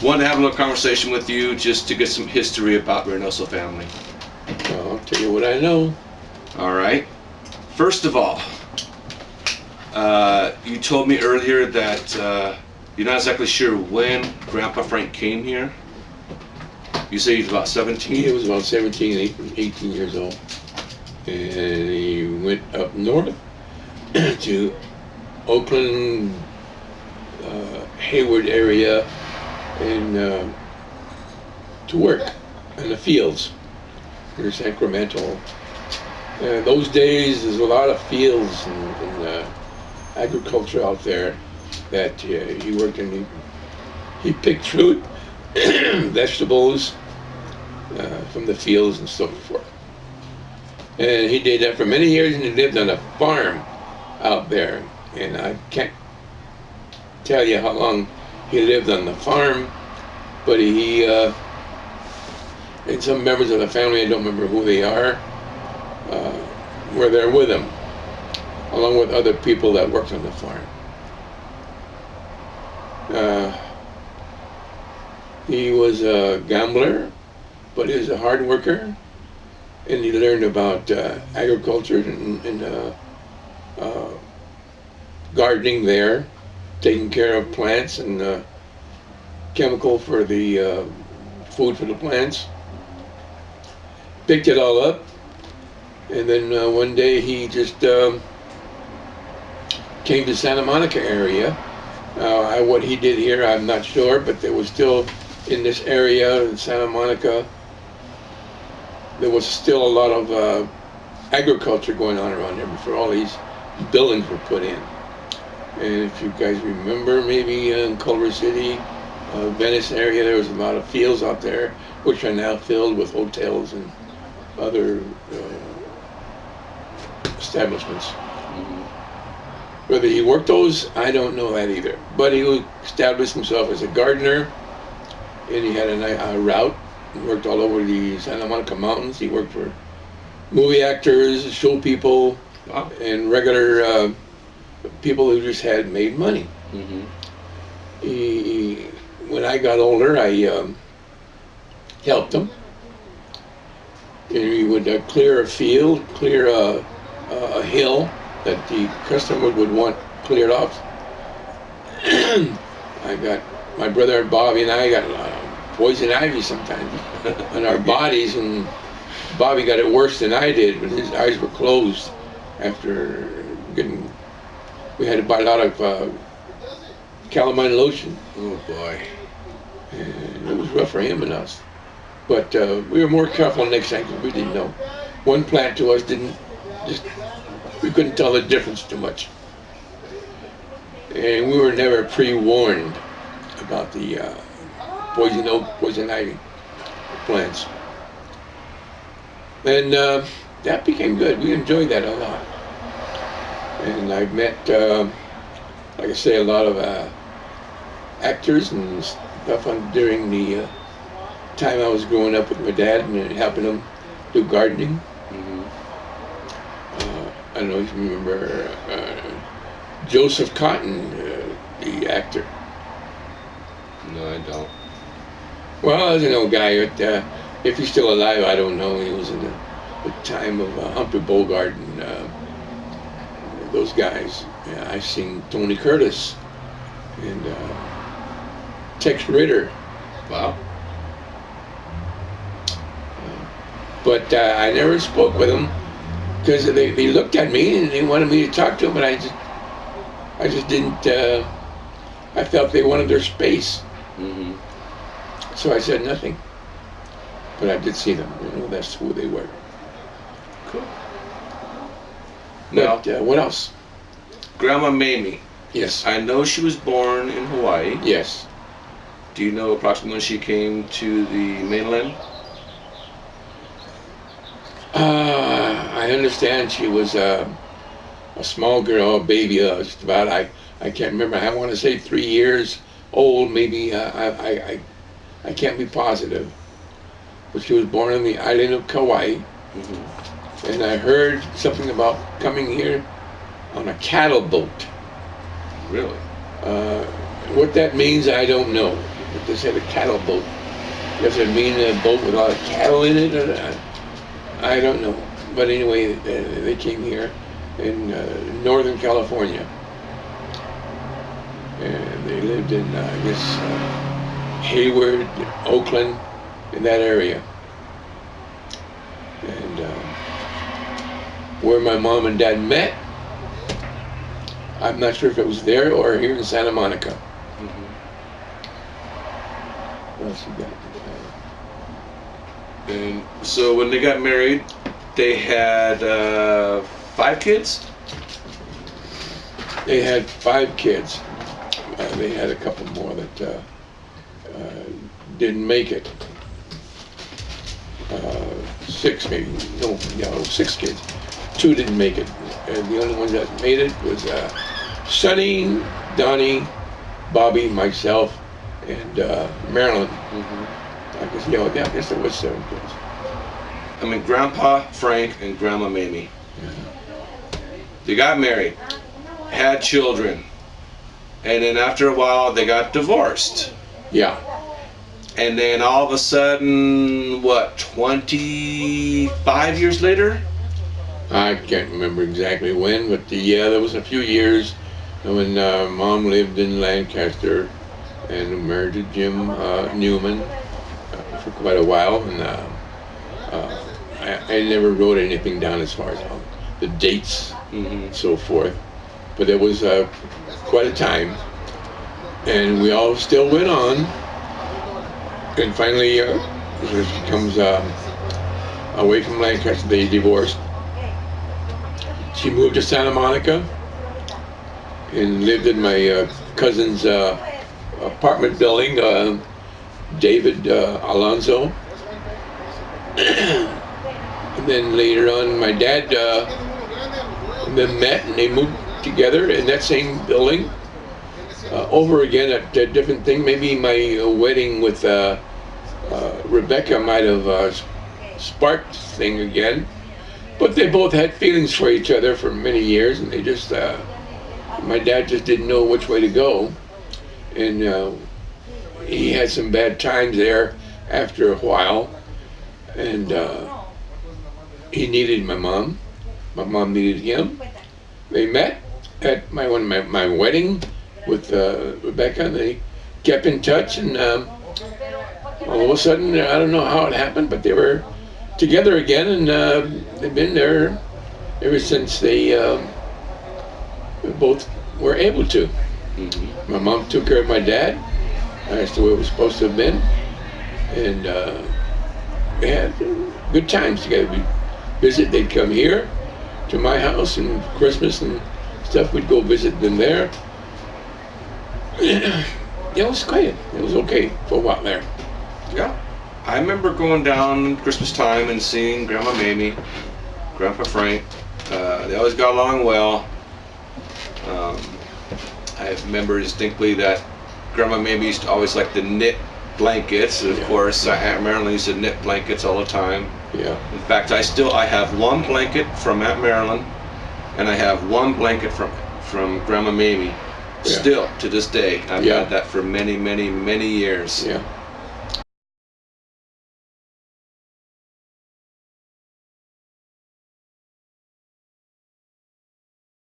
wanted to have a little conversation with you just to get some history about Reynoso family. Well, I'll tell you what I know. All right. First of all, you told me earlier that you're not exactly sure when Grandpa Frank came here. You say he was about 17? He was about 17, 18 years old. And he went up north to Oakland, Hayward area, and to work in the fields near Sacramento. Those days, there's a lot of fields and agriculture out there that he worked in. He picked fruit, vegetables from the fields and so forth. And he did that for many years, and he lived on a farm out there. And I can't tell you how long he lived on the farm, but he and some members of the family, I don't remember who they are, were there with him, along with other people that worked on the farm. He was a gambler, but he was a hard worker, and he learned about agriculture and gardening there, taking care of plants and chemical for the food for the plants. Picked it all up, and then one day he just came to Santa Monica area. What he did here, I'm not sure, but there was still in this area in Santa Monica, there was still a lot of agriculture going on around there before all these buildings were put in. And if you guys remember, maybe in Culver City, Venice area, there was a lot of fields out there, which are now filled with hotels and other establishments. Mm-hmm. Whether he worked those, I don't know that either. But he established himself as a gardener, and he had a route. He worked all over the Santa Monica Mountains. He worked for movie actors, show people, wow, and regular people who just had made money. Mm-hmm. When I got older, I helped him. And he would clear a field, clear a hill that the customer would want cleared off. My brother Bobby and I got poison ivy sometimes on our bodies, and Bobby got it worse than I did when his eyes were closed after getting. We had to buy a lot of calamine lotion. Oh boy. And it was rough for him and us. But we were more careful next time because we didn't know. One plant to us we couldn't tell the difference too much. And we were never pre-warned about the poison oak, poison ivy plants. And that became good. We enjoyed that a lot. And I've met, like I say, a lot of actors and stuff during the time I was growing up with my dad and helping him do gardening. Mm-hmm. I don't know if you remember Joseph Cotton, the actor. No, I don't. Well, I was an old guy. If he's still alive, I don't know. He was in the time of Humphrey Bogart and those guys. I've seen Tony Curtis and Tex Ritter. Wow. But I never spoke with them because they looked at me and they wanted me to talk to them, but I just didn't. I felt they wanted their space. Mm-hmm. So I said nothing. But I did see them. That's who they were. Cool. But now, what else? Grandma Mamie. Yes. I know she was born in Hawaii. Yes. Do you know approximately when she came to the mainland? I understand she was a small girl, a baby, just about, I can't remember, I want to say 3 years old, maybe, I can't be positive. But she was born on the island of Kauai. Mm-hmm. And I heard something about coming here on a cattle boat. Really? What that means, I don't know. they said a cattle boat. Does it mean a boat with a lot of cattle in it? Or I don't know. But anyway, they came here in Northern California. And they lived in, I guess, Hayward, Oakland, in that area. And where my mom and dad met, I'm not sure if it was there or here in Santa Monica. What else you got? And so when they got married, they had 5 kids? They had 5 kids. They had a couple more that didn't make it. 6 maybe. No, 6 kids. 2 didn't make it. And the only ones that made it was Sonny, Donnie, Bobby, myself, and Marilyn. I guess there was 7 kids. I mean, Grandpa Frank and Grandma Mamie. They got married, had children, and then after a while they got divorced. Yeah. And then all of a sudden, what, 25 years later? I can't remember exactly when, but there was a few years when Mom lived in Lancaster and married to Jim Newman for quite a while, and I never wrote anything down as far as the dates and so forth, but it was quite a time, and we all still went on, and finally she comes away from Lancaster. They divorced. She moved to Santa Monica and lived in my cousin's apartment building, David Alonso. And then later on, my dad and them met, and they moved together in that same building over again at a different thing. Maybe my wedding with Rebecca might have sparked this thing again. But they both had feelings for each other for many years, and they just, my dad just didn't know which way to go. And he had some bad times there after a while. And he needed my mom. My mom needed him. They met at my wedding with Rebecca, and they kept in touch. And all of a sudden, I don't know how it happened, but they were together again, and they've been there ever since they both were able to. My mom took care of my dad. That's the way it was supposed to have been. And we had good times together. We'd visit, they'd come here to my house, and Christmas and stuff, we'd go visit them there. It was quiet. It was okay for a while there. Yeah. I remember going down Christmas time and seeing Grandma Mamie, Grandpa Frank. They always got along well. I remember distinctly that Grandma Mamie used to always like to knit blankets. Of course, Aunt Marilyn used to knit blankets all the time. Yeah. In fact, I have one blanket from Aunt Marilyn, and I have one blanket from Grandma Mamie. Still to this day, I've had that for many, many, many years. Yeah.